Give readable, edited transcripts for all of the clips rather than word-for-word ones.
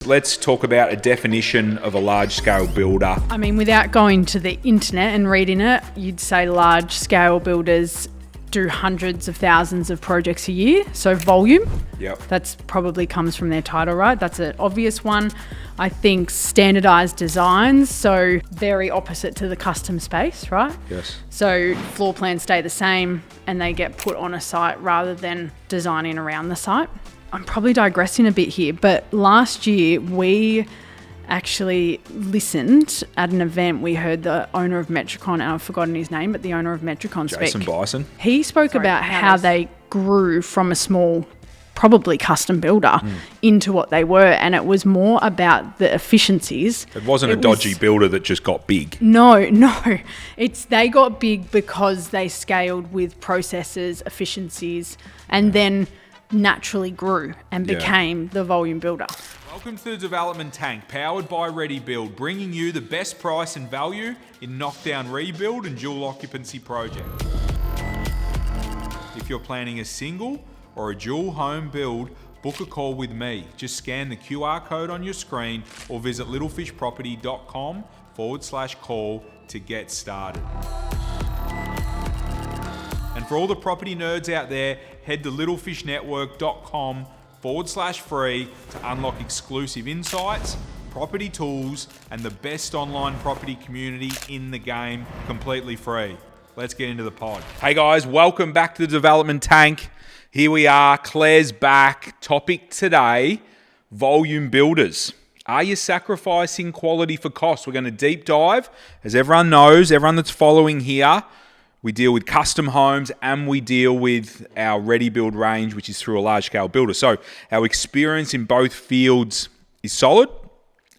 Let's talk about a definition of a large-scale builder. I mean, without going to the internet and reading it, you'd say large-scale builders do hundreds of thousands of projects a year. So volume. Yep. That's probably comes from their title, right? That's an obvious one. I think standardized designs. So very opposite to the custom space, right? Yes. So floor plans stay the same and they get put on a site rather than designing around the site. I'm probably digressing a bit here, but last year we actually listened at an event. We heard the owner of Metricon, and I've forgotten his name, but the owner of Metricon Jason Bison. He spoke about how they grew from a small, probably custom builder into what they were, and it was more about the efficiencies. It wasn't a dodgy builder that just got big. No. They got big because they scaled with processes, efficiencies, and then naturally grew and became the volume builder. Welcome to the Development Tank, powered by ReadyBuild, bringing you the best price and value in knockdown rebuild and dual occupancy projects. If you're planning a single or a dual home build, book a call with me. Just scan the QR code on your screen or visit littlefishproperty.com/call to get started. And for all the property nerds out there, head to littlefishnetwork.com/free to unlock exclusive insights, property tools, and the best online property community in the game, completely free. Let's get into the pod. Hey guys, welcome back to the Development Tank. Here we are, Claire's back. Topic today, volume builders. Are you sacrificing quality for cost? We're going to deep dive. As everyone knows, everyone that's following here, we deal with custom homes and we deal with our ReadyBuild range, which is through a large-scale builder. So our experience in both fields is solid.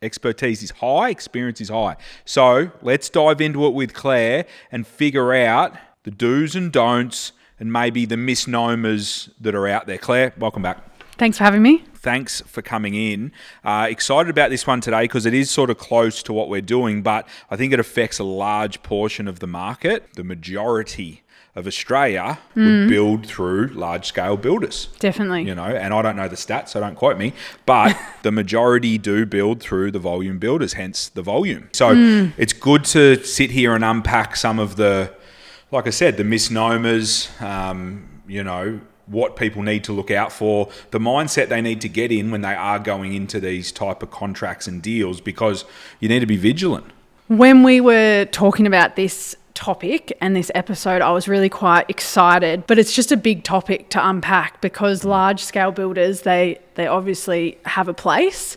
Expertise is high. Experience is high. So let's dive into it with Claire and figure out the do's and don'ts and maybe the misnomers that are out there. Claire, welcome back. Thanks for having me. Thanks for coming in. Excited about this one today because it is sort of close to what we're doing, but I think it affects a large portion of the market. The majority of Australia would build through large-scale builders. Definitely. You know, and I don't know the stats, so don't quote me, but the majority do build through the volume builders, hence the volume. So it's good to sit here and unpack some of the, like I said, the misnomers, what people need to look out for, the mindset they need to get in when they are going into these type of contracts and deals, because you need to be vigilant. When we were talking about this topic and this episode, I was really quite excited, but it's just a big topic to unpack because large scale builders, they obviously have a place,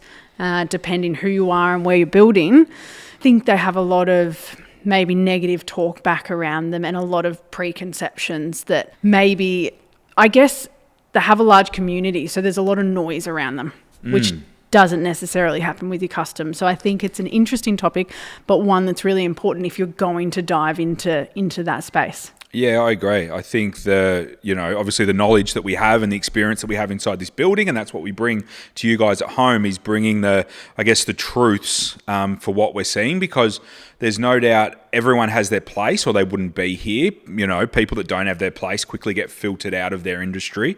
depending who you are and where you're building. I think they have a lot of maybe negative talk back around them and a lot of preconceptions that maybe, I guess, they have a large community, so there's a lot of noise around them, which doesn't necessarily happen with your custom. So I think it's an interesting topic, but one that's really important if you're going to dive into that space. Yeah, I agree. I think obviously the knowledge that we have and the experience that we have inside this building, and that's what we bring to you guys at home, is bringing the truths for what we're seeing, because there's no doubt everyone has their place or they wouldn't be here. You know, people that don't have their place quickly get filtered out of their industry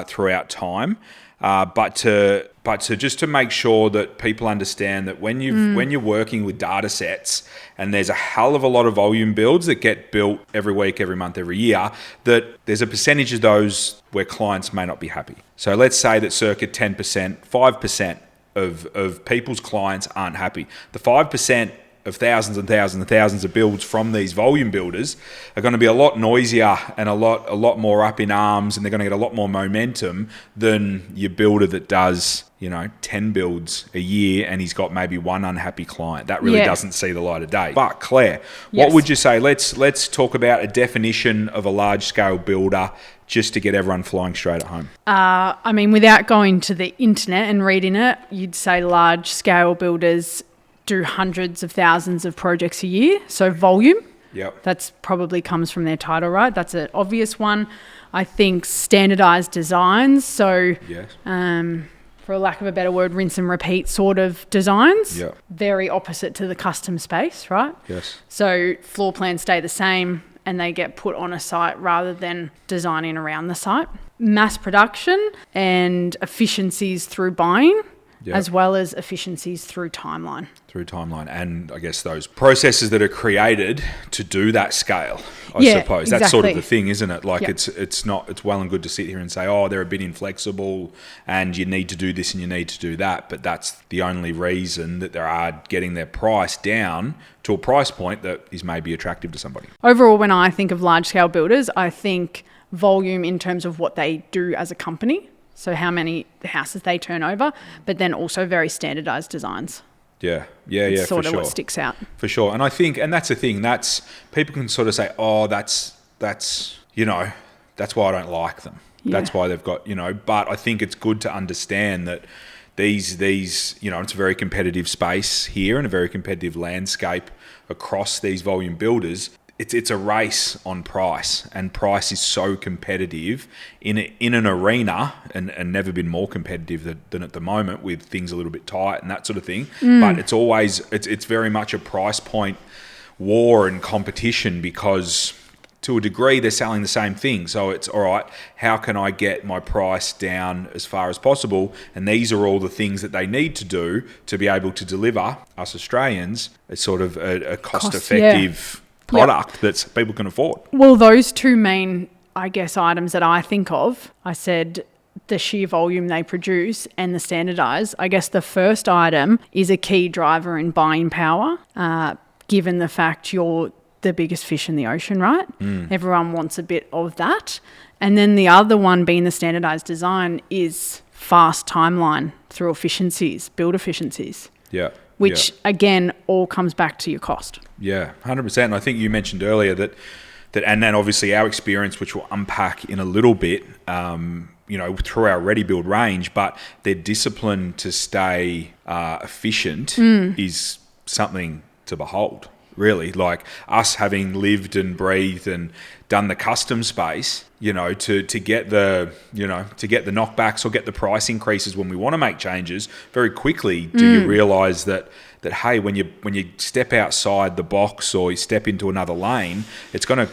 throughout time. But to just to make sure that people understand that when you're working with data sets and there's a hell of a lot of volume builds that get built every week, every month, every year, that there's a percentage of those where clients may not be happy. So let's say that circa 10%, 5% of people's clients aren't happy. The 5% of thousands and thousands and thousands of builds from these volume builders are going to be a lot noisier and a lot more up in arms, and they're going to get a lot more momentum than your builder that does 10 builds a year and he's got maybe one unhappy client. That really doesn't see the light of day. But Claire, what would you say? Let's talk about a definition of a large scale builder, just to get everyone flying straight at home. I mean, without going to the internet and reading it, you'd say large scale builders do hundreds of thousands of projects a year. So volume. Yep. That's probably comes from their title, right? That's an obvious one. I think standardized designs. So for lack of a better word, rinse and repeat sort of designs. Yep. Very opposite to the custom space, right? Yes. So floor plans stay the same and they get put on a site rather than designing around the site. Mass production and efficiencies through buying. as well as efficiencies through timeline. And I guess those processes that are created to do that scale, I suppose. That's sort of the thing, isn't it? Like it's well and good to sit here and say, oh, they're a bit inflexible and you need to do this and you need to do that, but that's the only reason that they are getting their price down to a price point that is maybe attractive to somebody. Overall, when I think of large scale builders, I think volume in terms of what they do as a company, so how many houses they turn over, but then also very standardized designs. Yeah, sort of what sticks out. For sure. And I think, and that's the thing, that's, people can sort of say, oh, that's why I don't like them. Yeah. That's why they've got, but I think it's good to understand that these, it's a very competitive space here and a very competitive landscape across these volume builders. It's a race on price, and price is so competitive in an arena, and never been more competitive than at the moment, with things a little bit tight and that sort of thing. But it's very much a price point war and competition, because to a degree they're selling the same thing. So it's all right, how can I get my price down as far as possible? And these are all the things that they need to do to be able to deliver us Australians a sort of a cost-effective product that people can afford. Well, those two main, I guess, items that I think of, I said the sheer volume they produce and the standardized. I guess the first item is a key driver in buying power, given the fact you're the biggest fish in the ocean, right? Everyone wants a bit of that. And then the other one, being the standardized design, is fast timeline through efficiencies, build efficiencies. Yeah. Which, again, all comes back to your cost. Yeah, 100%. And I think you mentioned earlier that and then obviously our experience, which we'll unpack in a little bit, through our ReadyBuild range, but their discipline to stay efficient is something to behold, really. Like us having lived and breathed and done the custom space, to get the knockbacks or get the price increases when we want to make changes very quickly. Do you realise that hey, when you step outside the box or you step into another lane, it's gonna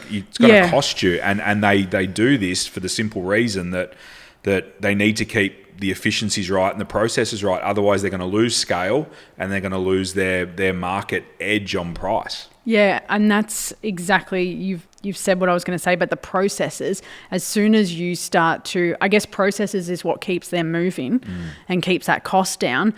cost you. And they do this for the simple reason that they need to keep the efficiencies right and the processes right. Otherwise, they're going to lose scale and they're going to lose their market edge on price. Yeah, and that's exactly, you've said what I was going to say, but the processes, as soon as you start to, I guess processes is what keeps them moving and keeps that cost down.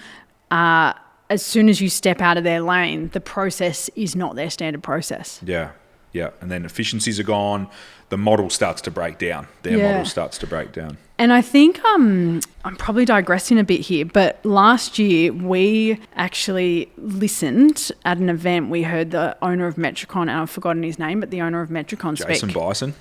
As soon as you step out of their lane, the process is not their standard process. Yeah. And then efficiencies are gone. The model starts to break down. Model starts to break down. And I think I'm probably digressing a bit here, but last year we actually listened at an event. We heard the owner of Metricon, and I've forgotten his name, but the owner of Metricon speak. Jason Bison.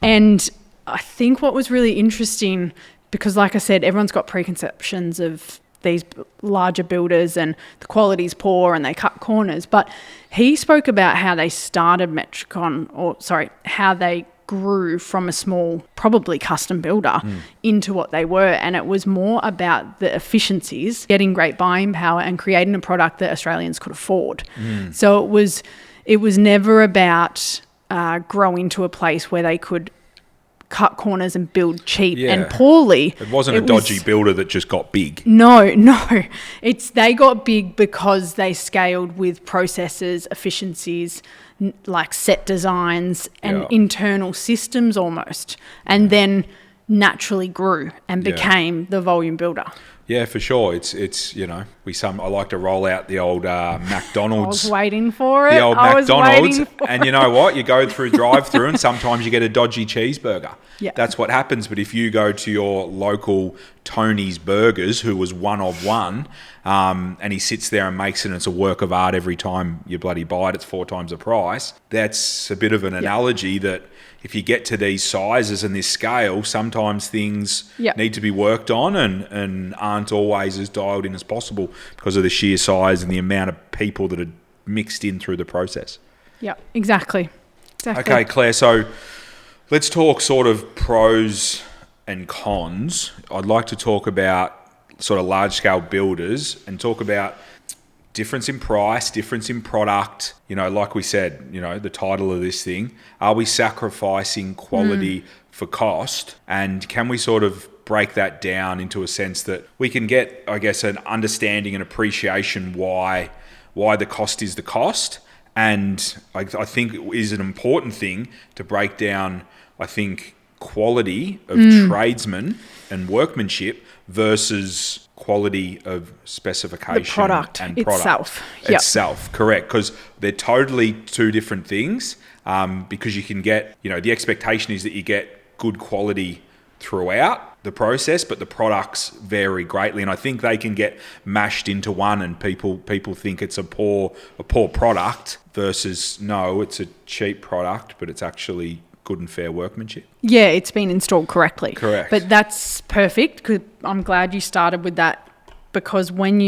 And I think what was really interesting, because like I said, everyone's got preconceptions of these larger builders and the quality's poor and they cut corners. But he spoke about how they started how they grew from a small, probably custom builder into what they were. And it was more about the efficiencies, getting great buying power and creating a product that Australians could afford. So it was never about growing to a place where they could cut corners and build cheap and poorly. It wasn't a dodgy builder that just got big. No. They got big because they scaled with processes, efficiencies, like set designs and internal systems almost, and then naturally grew and became the volume builder. Yeah, for sure. It's I like to roll out the old McDonald's. I was waiting for it. The old McDonald's. And you know what? You go through drive-through and sometimes you get a dodgy cheeseburger. Yeah. That's what happens. But if you go to your local Tony's Burgers, who was one of one, and he sits there and makes it, and it's a work of art every time you bloody buy it, it's 4 times the price. That's a bit of an analogy that if you get to these sizes and this scale, sometimes things need to be worked on and aren't always as dialed in as possible because of the sheer size and the amount of people that are mixed in through the process. Yeah, exactly. Okay, Claire, so let's talk sort of pros and cons. I'd like to talk about sort of large-scale builders and talk about difference in price, difference in product. Like we said, the title of this thing, are we sacrificing quality for cost? And can we sort of break that down into a sense that we can get, I guess, an understanding and appreciation why the cost is the cost. And I think it is an important thing to break down, I think, quality of tradesmen and workmanship versus quality of specification. The product and itself. Itself, correct. Because they're totally two different things. Because you can get, the expectation is that you get good quality throughout the process, but the products vary greatly, and I think they can get mashed into one, and people think it's a poor product versus no, it's a cheap product, but it's actually good and fair workmanship. Yeah, it's been installed correctly. Correct. But that's perfect, because I'm glad you started with that, because when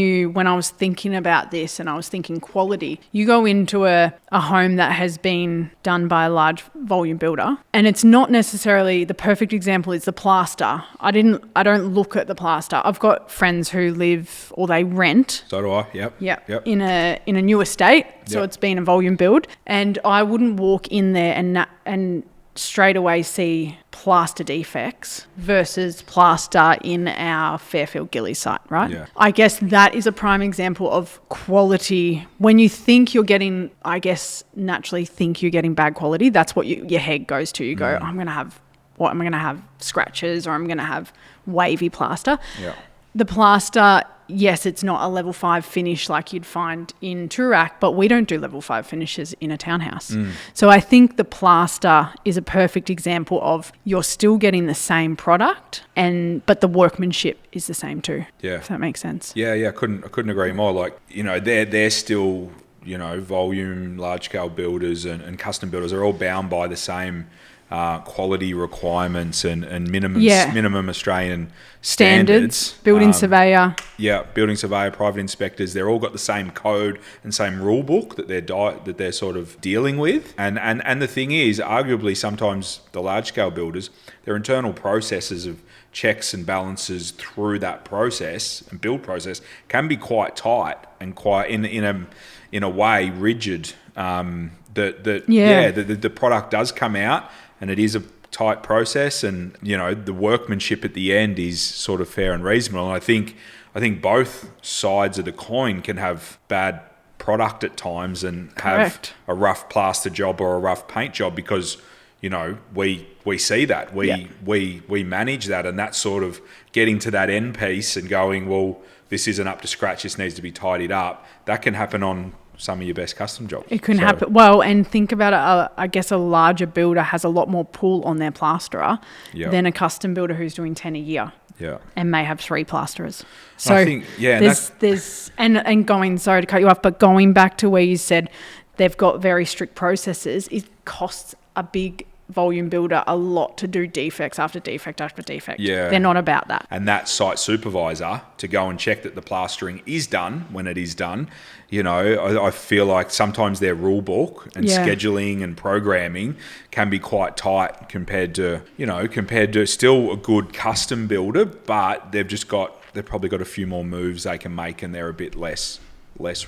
I was thinking about this and I was thinking quality, you go into a home that has been done by a large volume builder, and it's not necessarily the perfect example is the plaster. I don't look at the plaster. I've got friends who live or they rent. So do I. Yep. In a new estate, so it's been a volume build, and I wouldn't walk in there and straight away see plaster defects versus plaster in our Fairfield Gillies site, right? Yeah. I guess that is a prime example of quality. When you think you're getting, I guess, naturally think you're getting bad quality, that's what your head goes to. You go, I'm going to have scratches, or I'm going to have wavy plaster. Yeah. The plaster, yes, it's not a level 5 finish like you'd find in Toorak, but we don't do level 5 finishes in a townhouse. So I think the plaster is a perfect example of you're still getting the same product, but the workmanship is the same too. Yeah. If that makes sense. Yeah. I couldn't agree more. Like, they're still, volume, large scale builders and custom builders are all bound by the same quality requirements and minimum Australian standards. Building surveyor. Yeah, building surveyor, private inspectors. They're all got the same code and same rule book that they're sort of dealing with. And the thing is, arguably, sometimes the large scale builders, their internal processes of checks and balances through that process and build process can be quite tight and quite in a way rigid. The product does come out, and it is a tight process, and the workmanship at the end is sort of fair and reasonable. And I think both sides of the coin can have bad product at times and have a rough plaster job or a rough paint job, because we see that we manage that, and that's sort of getting to that end piece and going, well, this isn't up to scratch, this needs to be tidied up. That can happen on some of your best custom jobs. It can happen. Well, and think about it, I guess a larger builder has a lot more pull on their plasterer than a custom builder who's doing 10 a year. Yeah. And may have 3 plasterers. So I think, sorry to cut you off, but going back to where you said they've got very strict processes, it costs a big volume builder a lot to do defects after defect after defect. Yeah. They're not about that. And that site supervisor to go and check that the plastering is done when it is done. I feel like sometimes their rule book and scheduling and programming can be quite tight compared to still a good custom builder, but they've probably got a few more moves they can make, and they're a bit less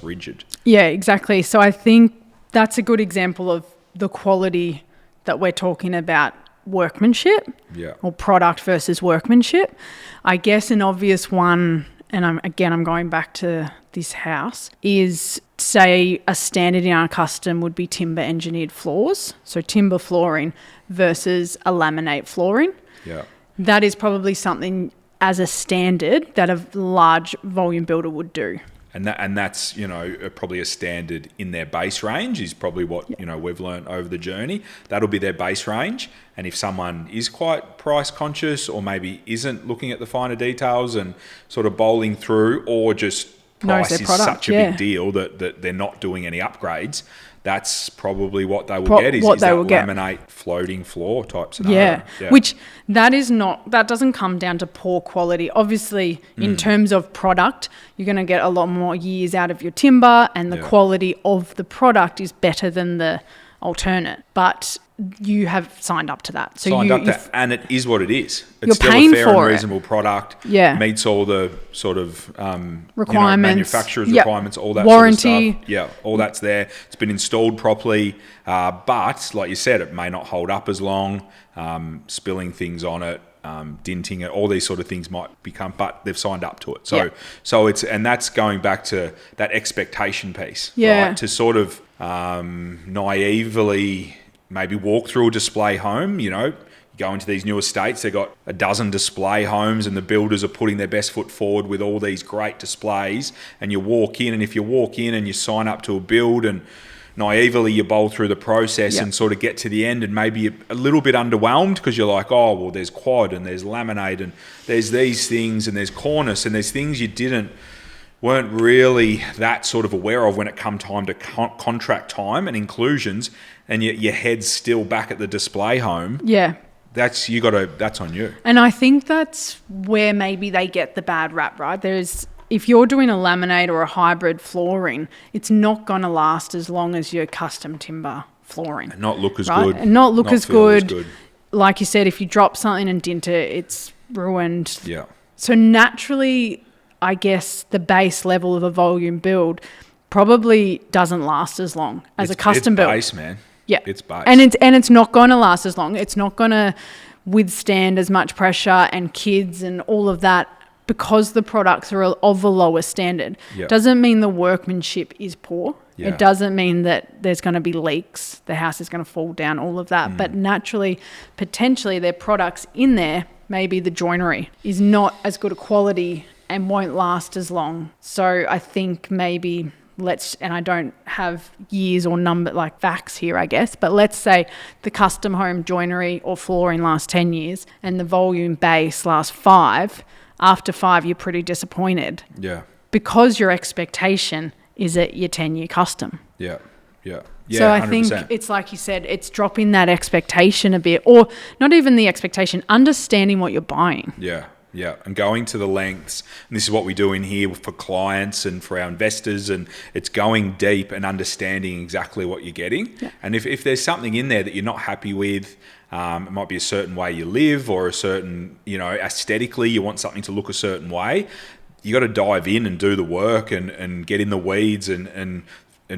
rigid. Yeah, exactly. So I think that's a good example of the quality that we're talking about, workmanship or product versus workmanship. I guess an obvious one, and I'm going back to this house, is say a standard in our custom would be timber engineered floors. So timber flooring versus a laminate flooring. Yeah. That is probably something as a standard that a large volume builder would do. And that's probably a standard in their base range is probably what we've learned over the journey. That'll be their base range. And if someone is quite price conscious, or maybe isn't looking at the finer details and sort of bowling through, or just price is such a big deal that they're not doing any upgrades, that's probably what they will get is that laminate floating floor type scenario. Yeah, which that doesn't come down to poor quality. Obviously, in terms of product, you're going to get a lot more years out of your timber, and the quality of the product is better than the alternate. But you have signed up to that. So and it is what it is. It's you're still paying a fair for and reasonable product. Yeah. Meets all the sort of requirements, manufacturer's requirements, all that warranty. Sort of stuff. Yeah, all that's there. It's been installed properly. But like you said, it may not hold up as long, spilling things on it. dinting it, all these sort of things might become, but they've signed up to it. Yeah. So it's, and that's going back to that expectation piece, Yeah. right? To sort of naively maybe walk through a display home, you know, go into these new estates, they've got a dozen display homes and the builders are putting their best foot forward with all these great displays, and you walk in, and if you walk in and you sign up to a build and naively you bowl through the process and sort of get to the end and maybe a little bit underwhelmed because you're like, oh, well, there's quad and there's laminate and there's these things and there's cornice and there's things you weren't really that sort of aware of when it come time to contract time and inclusions, and your head's still back at the display home. Yeah. That's on you. And I think that's where maybe they get the bad rap, right? If you're doing a laminate or a hybrid flooring, it's not going to last as long as your custom timber flooring. And not look as right? good. And not look as feel good. Like you said, if you drop something and dint it, it's ruined. Yeah. So naturally, I guess the base level of a volume build probably doesn't last as long as a custom build. It's base, man. Yeah. It's base. And it's not going to last as long. It's not going to withstand as much pressure and kids and all of that because the products are of a lower standard. Yep. Doesn't mean the workmanship is poor. Yeah. It doesn't mean that there's going to be leaks, the house is going to fall down, all of that. But naturally, potentially, their products in there, maybe the joinery is not as good a quality and won't last as long. So I think maybe and I don't have years or number like facts here, I guess, but let's say the custom home joinery or flooring lasts 10 years and the volume base lasts 5. After 5, you're pretty disappointed. Yeah. Because your expectation is at your 10-year custom. Yeah. Yeah. So I 100%. think it's like you said, it's dropping that expectation a bit, or not even the expectation, understanding what you're buying. Yeah. Yeah, and going to the lengths, and this is what we do in here for clients and for our investors, and it's going deep and understanding exactly what you're getting. Yeah. And if there's something in there that you're not happy with, it might be a certain way you live or a certain, you know, aesthetically you want something to look a certain way, you got to dive in and do the work and get in the weeds and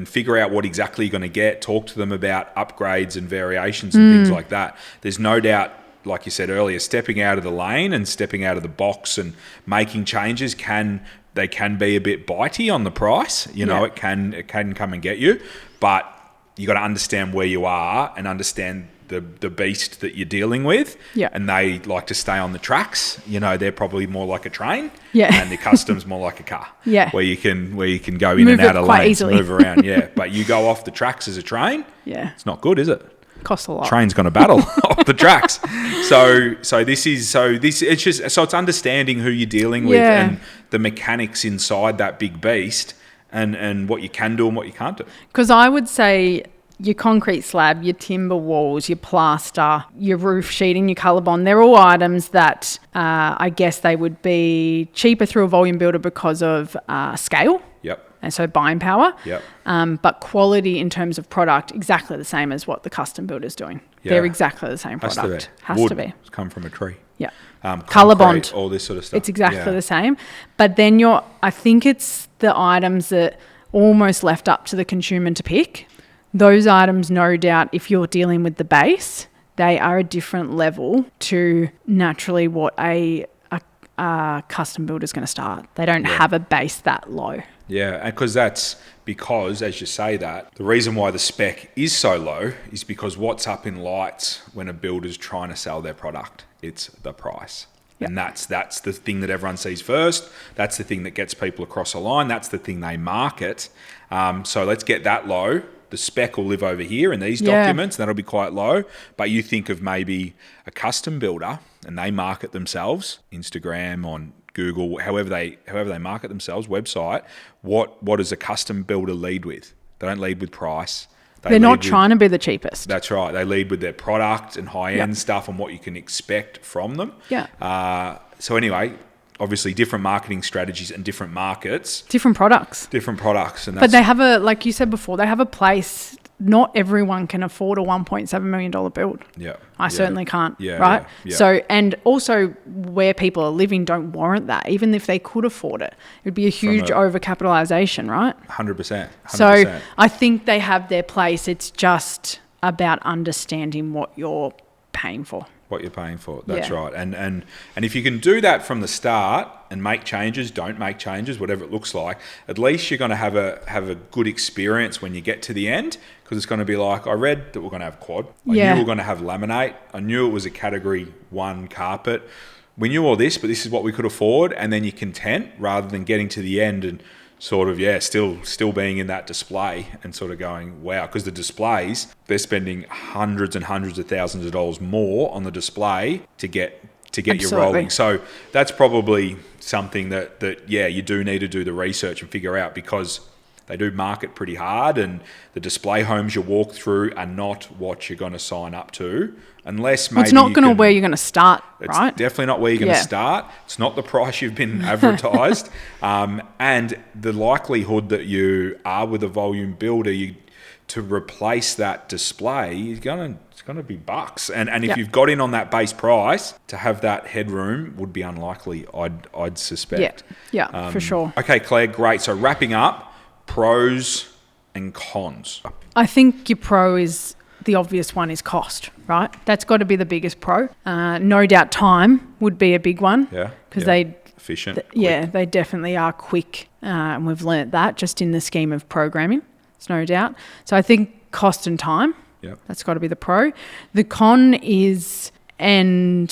figure out what exactly you're going to get, talk to them about upgrades and variations and things like that. There's no doubt, like you said earlier, stepping out of the lane and stepping out of the box and making changes can be a bit bitey on the price. You know, it can come and get you, but you got to understand where you are and understand the beast that you're dealing with. Yeah. And they like to stay on the tracks. You know, they're probably more like a train. Yeah. And the custom's more like a car. Yeah. Where you can go in and out of lanes, move around. Yeah. But you go off the tracks as a train. Yeah. It's not good, is it? Costs a lot. Train's going to battle off the tracks. So it's understanding who you're dealing with and the mechanics inside that big beast and what you can do and what you can't do. Because I would say your concrete slab, your timber walls, your plaster, your roof sheeting, your colour bond, they're all items that I guess they would be cheaper through a volume builder because of scale. Yep. And so buying power. Yep. But quality in terms of product, exactly the same as what the custom builder's doing. Yeah. They're exactly the same product. Has to be. It's come from a tree. Yeah. Colour bond. All this sort of stuff. It's exactly the same. But then I think it's the items that almost left up to the consumer to pick. Those items, no doubt, if you're dealing with the base, they are a different level to naturally what a custom builder is going to start. They don't have a base that low. Yeah, and because, as you say that, the reason why the spec is so low is because what's up in lights when a builder's trying to sell their product? It's the price. Yep. And that's the thing that everyone sees first. That's the thing that gets people across a line. That's the thing they market. So let's get that low. The spec will live over here in these documents. That'll be quite low. But you think of maybe a custom builder and they market themselves, Instagram, on Google, however they market themselves, website. What does a custom builder lead with? They don't lead with price. They're not trying to be the cheapest. That's right. They lead with their product and high-end stuff and what you can expect from them. Yeah. So anyway, obviously different marketing strategies and different markets. Different products. And but they have like you said before, they have a place. Not everyone can afford a $1.7 million build. Yeah. I certainly can't. Yeah. Right. Yeah. So, and also where people are living don't warrant that. Even if they could afford it, it would be a huge overcapitalization, right? 100%. So I think they have their place. It's just about understanding what you're paying for. what you're paying for. That's Yeah. right. And if you can do that from the start and make changes, don't make changes, whatever it looks like, at least you're going to have a good experience when you get to the end, because it's going to be like, I read that we're going to have quad. I Yeah. knew we were going to have laminate. I knew it was a category 1 carpet. We knew all this, but this is what we could afford, and then you're content rather than getting to the end and sort of, still being in that display and sort of going, wow, because the displays, they're spending hundreds and hundreds of thousands of dollars more on the display to get you rolling. So that's probably something that you do need to do the research and figure out, because they do market pretty hard, and the display homes you walk through are not what you're going to sign up to, unless maybe it's not going to where you're going to start, right? It's definitely not where you're going to start. It's not the price you've been advertised. And the likelihood that you are with a volume builder, to replace that display, it's going to be bucks. And if you've got in on that base price, to have that headroom would be unlikely, I'd suspect. Yeah, for sure. Okay, Claire, great. So wrapping up, pros and cons. I think your pro is, the obvious one is cost, right? That's got to be the biggest pro. No doubt time would be a big one. Yeah. Because efficient. They definitely are quick. And we've learnt that just in the scheme of programming. It's no doubt. So I think cost and time, that's got to be the pro. The con is, and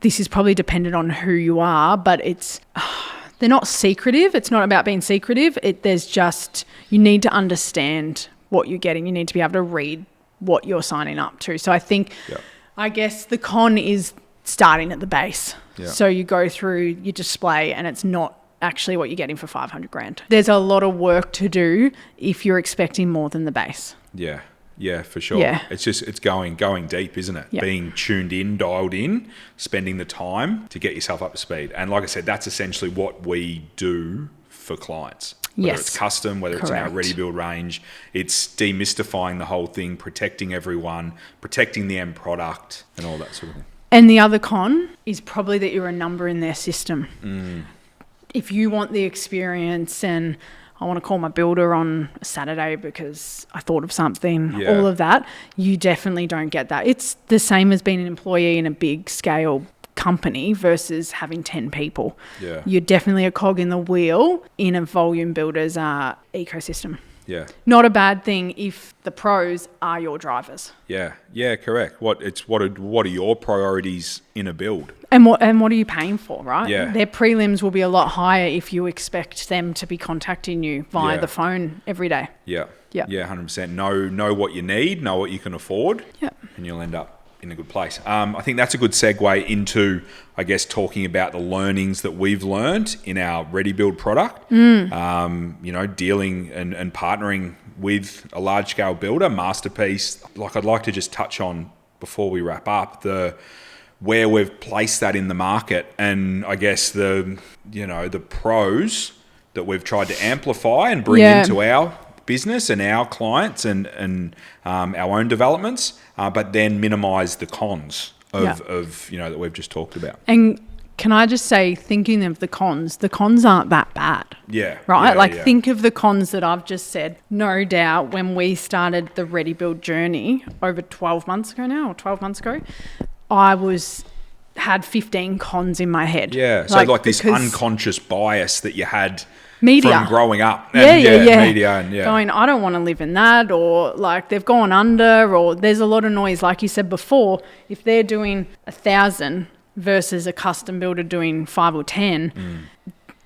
this is probably dependent on who you are, but it's... they're not secretive. It's not about being secretive. There's just, you need to understand what you're getting. You need to be able to read what you're signing up to. So I think, I guess the con is starting at the base. Yeah. So you go through your display and it's not actually what you're getting for $500,000. There's a lot of work to do if you're expecting more than the base. Yeah, for sure. Yeah. It's going deep, isn't it? Yeah. Being tuned in, dialed in, spending the time to get yourself up to speed. And like I said, that's essentially what we do for clients. Whether it's custom, whether it's in our ReadyBuild range, it's demystifying the whole thing, protecting everyone, protecting the end product, and all that sort of thing. And the other con is probably that you're a number in their system. If you want the experience and I want to call my builder on a Saturday because I thought of something, all of that, you definitely don't get that. It's the same as being an employee in a big scale company versus having 10 people. Yeah. You're definitely a cog in the wheel in a volume builder's ecosystem. Yeah. Not a bad thing if the pros are your drivers. Yeah. Yeah, correct. What are your priorities in a build? And what are you paying for, right? Yeah. Their prelims will be a lot higher if you expect them to be contacting you via the phone every day. Yeah. Yeah. Yeah, 100%. Know what you need, know what you can afford. Yeah. And you'll end up in a good place. I think that's a good segue into, I guess, talking about the learnings that we've learned in our ReadyBuild product. Dealing and partnering with a large-scale builder, Masterpiece. Like, I'd like to just touch on, before we wrap up, where we've placed that in the market, and I guess the pros that we've tried to amplify and bring into our business and our clients and our own developments, but then minimise the cons of that we've just talked about. And can I just say, thinking of the cons aren't that bad. Yeah. Right? Think of the cons that I've just said. No doubt when we started the ReadyBuild journey over 12 months ago, I had 15 cons in my head. Yeah. So like this unconscious bias that you had media from growing up. Media and going, I don't want to live in that, or like they've gone under, or there's a lot of noise. Like you said before, if they're doing 1,000 versus a custom builder doing 5 or 10,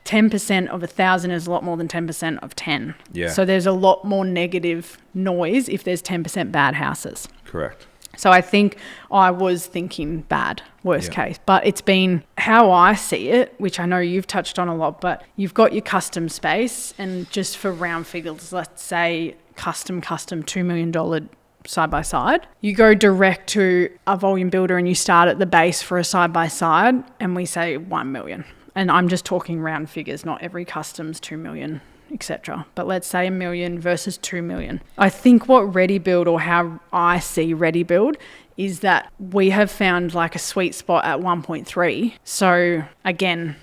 10% of 1,000 is a lot more than 10% of 10. Yeah. So there's a lot more negative noise if there's 10% bad houses. Correct. So I think I was thinking bad, worst case. But it's been how I see it, which I know you've touched on a lot, but you've got your custom space, and just for round figures, let's say custom $2 million side-by-side. You go direct to a volume builder and you start at the base for a side-by-side, and we say 1 million. And I'm just talking round figures, not every custom's 2 million. Etc. But let's say 1 million versus 2 million. I think what ReadyBuild, or how I see ReadyBuild, is that we have found like a sweet spot at 1.3. So again,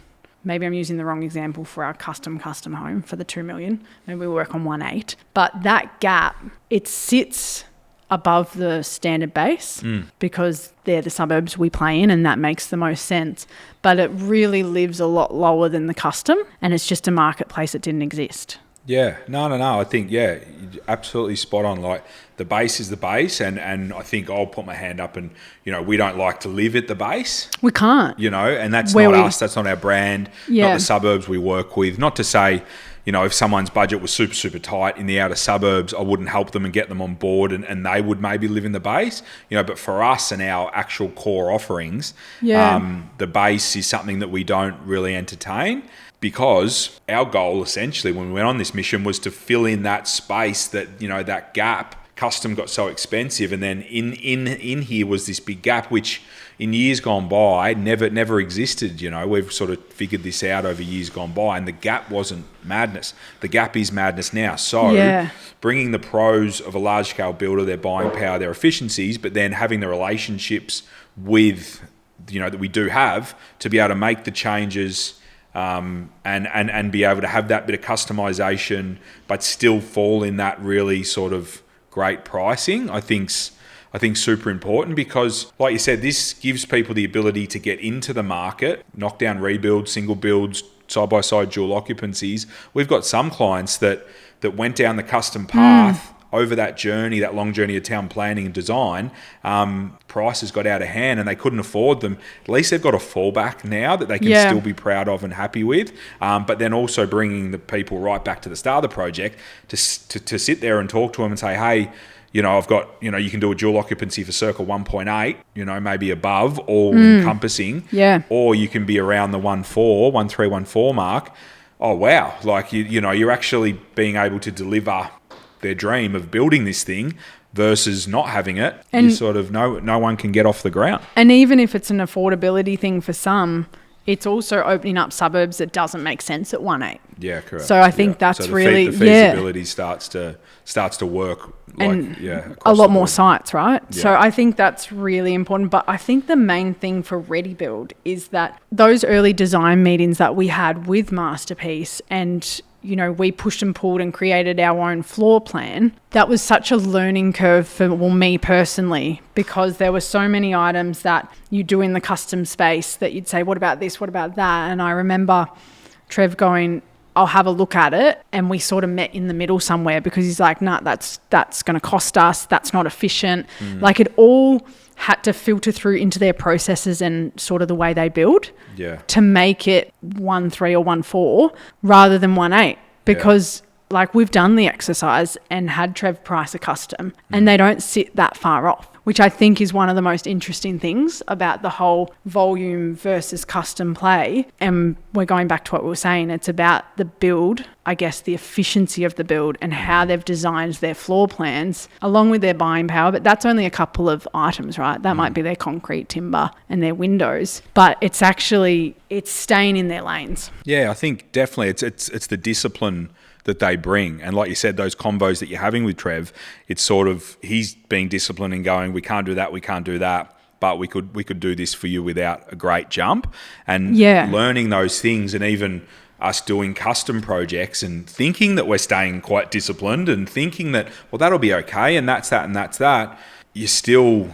maybe I'm using the wrong example for our custom home for the 2 million. Maybe we work on 1.8. But that gap, it sits above the standard base because they're the suburbs we play in and that makes the most sense. But it really lives a lot lower than the custom, and it's just a marketplace that didn't exist. Yeah, no. I think, you're absolutely spot on. Like, the base is the base, and I think I'll put my hand up and, we don't like to live at the base. We can't. And that's not us, that's not our brand, not the suburbs we work with. Not to say, if someone's budget was super, super tight in the outer suburbs, I wouldn't help them and get them on board and they would maybe live in the base. But for us and our actual core offerings, the base is something that we don't really entertain. Because our goal, essentially, when we went on this mission, was to fill in that space that, that gap. Custom got so expensive, and then in here was this big gap, which in years gone by never existed. We've sort of figured this out over years gone by, and the gap wasn't madness. The gap is madness now. So bringing the pros of a large-scale builder, their buying power, their efficiencies, but then having the relationships with, that we do have to be able to make the changes. And be able to have that bit of customization, but still fall in that really sort of great pricing, I think super important, because, like you said, this gives people the ability to get into the market, knockdown rebuilds, single builds, side-by-side dual occupancies. We've got some clients that went down the custom path over that journey, that long journey of town planning and design. Prices got out of hand and they couldn't afford them. At least they've got a fallback now that they can still be proud of and happy with. But then also bringing the people right back to the start of the project to sit there and talk to them and say, hey, I've got, you can do a dual occupancy for circa 1.8, maybe above, all encompassing. Yeah. Or you can be around the 1314 mark. Oh, wow. Like, you're actually being able to deliver their dream of building this thing versus not having it. And you sort of no one can get off the ground. And even if it's an affordability thing for some, it's also opening up suburbs that doesn't make sense at 1.8. Yeah, correct. So I think that's the really the feasibility starts to work. A lot more sites, right? Yeah. So I think that's really important. But I think the main thing for ReadyBuild is that those early design meetings that we had with Masterpiece, and we pushed and pulled and created our own floor plan. That was such a learning curve for me personally, because there were so many items that you do in the custom space that you'd say, what about this? What about that? And I remember Trev going, I'll have a look at it. And we sort of met in the middle somewhere, because he's like, nah, that's going to cost us. That's not efficient. Like, it all had to filter through into their processes and sort of the way they build to make it 1.3 or 1.4 rather than 1.8, because like, we've done the exercise and had Trev price a custom and they don't sit that far off, which I think is one of the most interesting things about the whole volume versus custom play. And we're going back to what we were saying. It's about the build, I guess, the efficiency of the build and how they've designed their floor plans along with their buying power. But that's only a couple of items, right? That might be their concrete, timber and their windows. But it's staying in their lanes. Yeah, I think definitely it's the discipline that they bring. And like you said, those combos that you're having with Trev, it's sort of, he's being disciplined and going, we can't do that, but we could do this for you without a great jump. And learning those things, and even us doing custom projects and thinking that we're staying quite disciplined and thinking that, well, that'll be okay, and that's that. You still,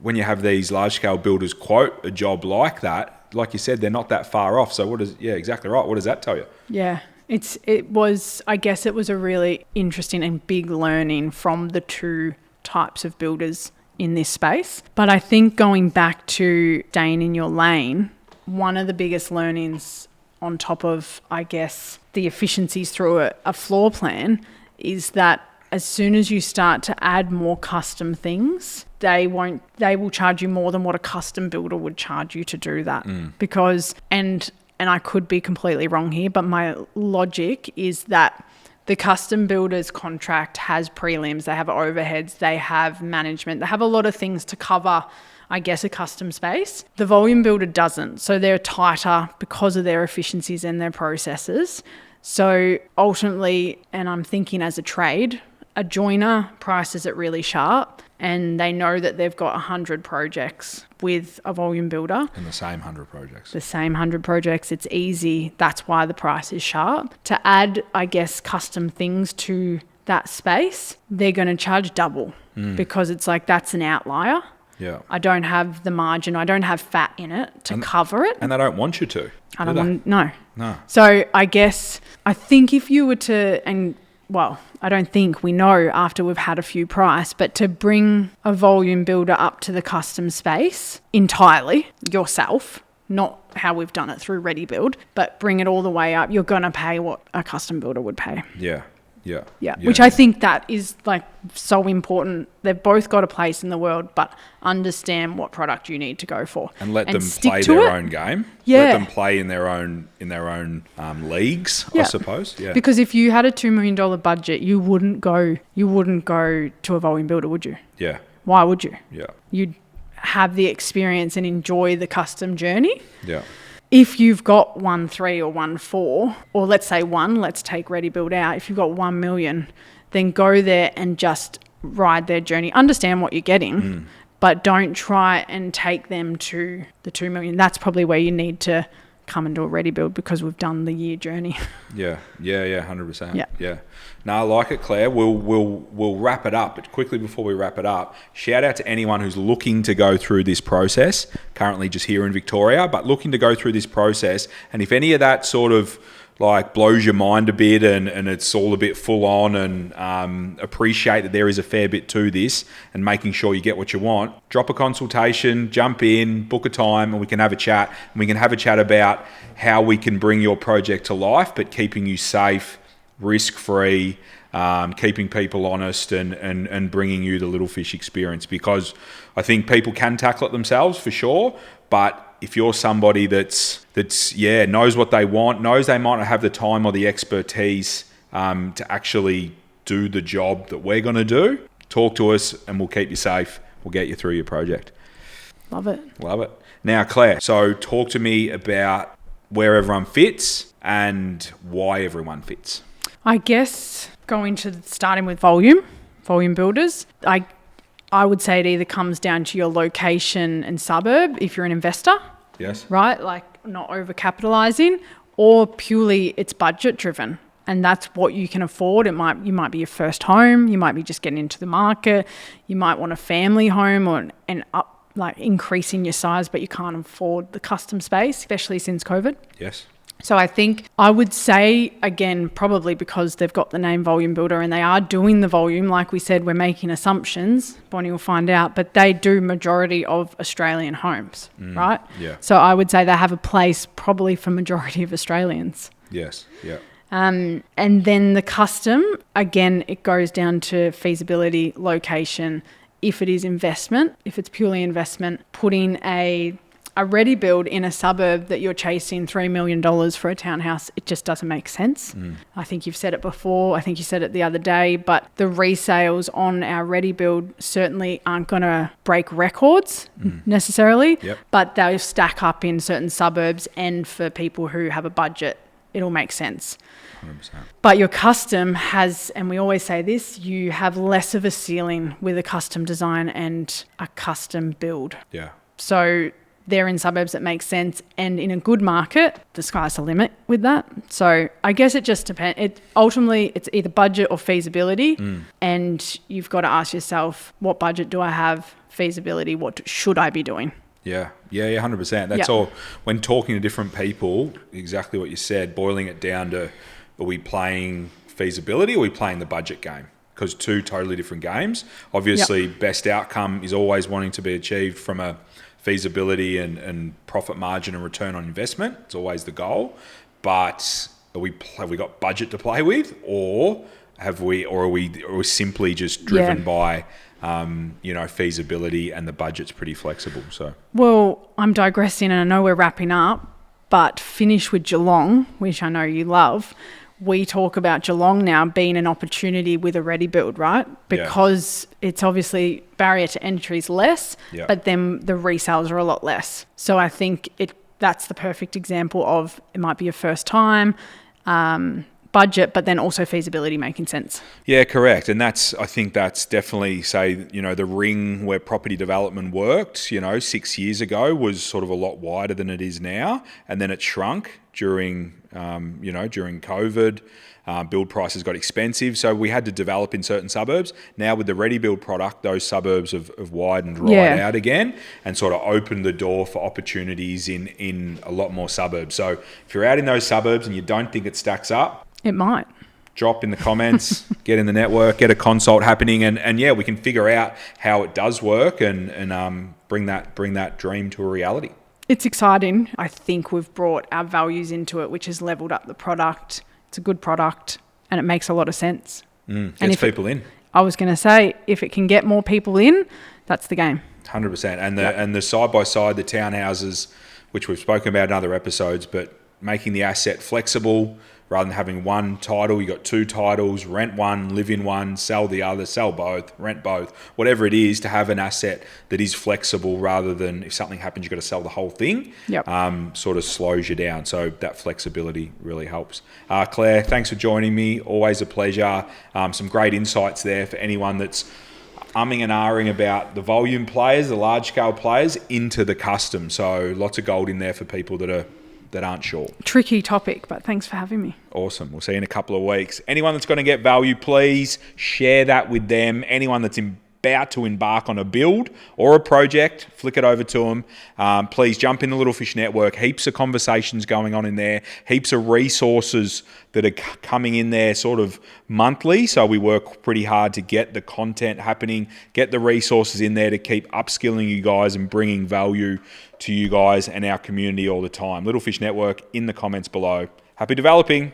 when you have these large scale builders quote a job like that, like you said, they're not that far off. So exactly right. What does that tell you? Yeah. It was a really interesting and big learning from the two types of builders in this space. But I think going back to staying in your lane, one of the biggest learnings on top of, I guess, the efficiencies through a floor plan is that as soon as you start to add more custom things, they will charge you more than what a custom builder would charge you to do that. Because, and I could be completely wrong here, but my logic is that the custom builder's contract has prelims, they have overheads, they have management, they have a lot of things to cover, I guess, a custom space. The volume builder doesn't. So they're tighter because of their efficiencies and their processes. So ultimately, and I'm thinking as a trade, a joiner prices it really sharp and they know that they've got 100 projects with a volume builder. And the same 100 projects. The same 100 projects. It's easy. That's why the price is sharp. To add, I guess, custom things to that space, they're going to charge double because it's like that's an outlier. Yeah. I don't have the margin. I don't have fat in it to cover it. And they don't want you to. I don't want, no. No. So I think if you were to, and well, I don't think we know after we've had a few price, but to bring a volume builder up to the custom space entirely yourself, not how we've done it through ReadyBuild, but bring it all the way up, you're going to pay what a custom builder would pay. Yeah. Which I think that is like so important. They've both got a place in the world, but understand what product you need to go for and let them play their own game. Yeah. Let them play in their own leagues, I suppose. Yeah. Because if you had a $2 million budget, you wouldn't go to a volume builder, would you? Yeah. Why would you? Yeah. You'd have the experience and enjoy the custom journey. Yeah. If you've got 1.3 or 1.4, or let's say let's take ReadyBuild out. If you've got 1 million, then go there and just ride their journey. Understand what you're getting, but don't try and take them to the 2 million. That's probably where you need to come and do a ReadyBuild because we've done the year journey. Yeah, 100%. Yeah. No, I like it, Claire. We'll wrap it up, but quickly before we wrap it up, shout out to anyone who's looking to go through this process, currently just here in Victoria, but looking to go through this process. And if any of that sort of like blows your mind a bit and it's all a bit full on and appreciate that there is a fair bit to this and making sure you get what you want, drop a consultation, jump in, book a time and we can have a chat. And we can have a chat about how we can bring your project to life, but keeping you safe, risk-free, keeping people honest and bringing you the little fish experience, because I think people can tackle it themselves for sure, but if you're somebody that's knows what they want, knows they might not have the time or the expertise to actually do the job that we're going to do, talk to us and we'll keep you safe. We'll get you through your project. Love it. Now, Claire, so talk to me about where everyone fits and why everyone fits. I guess starting with volume builders, I would say it either comes down to your location and suburb if you're an investor. Yes. Right? Like not overcapitalizing, or purely it's budget driven. And that's what you can afford. You might be your first home, you might be just getting into the market, you might want a family home and up like increasing your size, but you can't afford the custom space, especially since COVID. Yes. So I think I would say, again, probably because they've got the name Volume Builder and they are doing the volume, like we said, we're making assumptions, Bonnie will find out, but they do majority of Australian homes, right? Yeah. So I would say they have a place probably for majority of Australians. Yes, yeah. And then the custom, again, it goes down to feasibility, location. If it is investment, if it's purely investment, putting a ReadyBuild in a suburb that you're chasing $3 million for a townhouse, it just doesn't make sense. I think you've said it before. I think you said it the other day, but the resales on our ReadyBuild certainly aren't going to break records necessarily, but they'll stack up in certain suburbs, and for people who have a budget, it'll make sense. 100%. But your custom has, and we always say this, you have less of a ceiling with a custom design and a custom build. Yeah. So they're in suburbs that make sense, and in a good market, the sky's the limit with that. So I guess it just depends. Ultimately, it's either budget or feasibility, and you've got to ask yourself, what budget do I have? Feasibility, what should I be doing? Yeah, 100%. That's all. When talking to different people, exactly what you said, boiling it down to, are we playing feasibility or are we playing the budget game? Because two totally different games. Obviously, best outcome is always wanting to be achieved from a feasibility and profit margin and return on investment. It's always the goal. But have we got budget to play with, or are we simply just driven by feasibility, and the budget's pretty flexible? So, well, I'm digressing and I know we're wrapping up, but finish with Geelong, which I know you love. We talk about Geelong now being an opportunity with a ReadyBuild, right? Because it's obviously barrier to entry is less, but then the resales are a lot less. So I think that's the perfect example of, it might be your first time, but budget, but then also feasibility making sense. Yeah, correct. And I think that's definitely, say, the ring where property development worked, 6 years ago was sort of a lot wider than it is now. And then it shrunk during COVID. Build prices got expensive, so we had to develop in certain suburbs. Now with the ReadyBuild product, those suburbs have widened out again and sort of opened the door for opportunities in a lot more suburbs. So if you're out in those suburbs and you don't think it stacks up, it might. Drop in the comments, get in the network, get a consult happening, and we can figure out how it does work and bring that dream to a reality. It's exciting. I think we've brought our values into it, which has leveled up the product. It's a good product and it makes a lot of sense. Gets people in. I was going to say, if it can get more people in, that's the game. 100%. And the side-by-side, the townhouses, which we've spoken about in other episodes, but making the asset flexible rather than having one title. You got two titles, rent one, live in one, sell the other, sell both, rent both, whatever it is, to have an asset that is flexible rather than if something happens, you've got to sell the whole thing. Sort of slows you down. So that flexibility really helps. Claire, thanks for joining me. Always a pleasure. Some great insights there for anyone that's umming and ahhing about the volume players, the large scale players, into the custom. So lots of gold in there for people that aren't sure. Tricky topic, but thanks for having me. Awesome. We'll see you in a couple of weeks. Anyone that's going to get value, please share that with them. Anyone that's about to embark on a build or a project, flick it over to them. Please jump in the Little Fish Network. Heaps of conversations going on in there. Heaps of resources that are coming in there sort of monthly. So we work pretty hard to get the content happening, get the resources in there to keep upskilling you guys and bringing value to you guys and our community all the time. Little Fish Network in the comments below. Happy developing.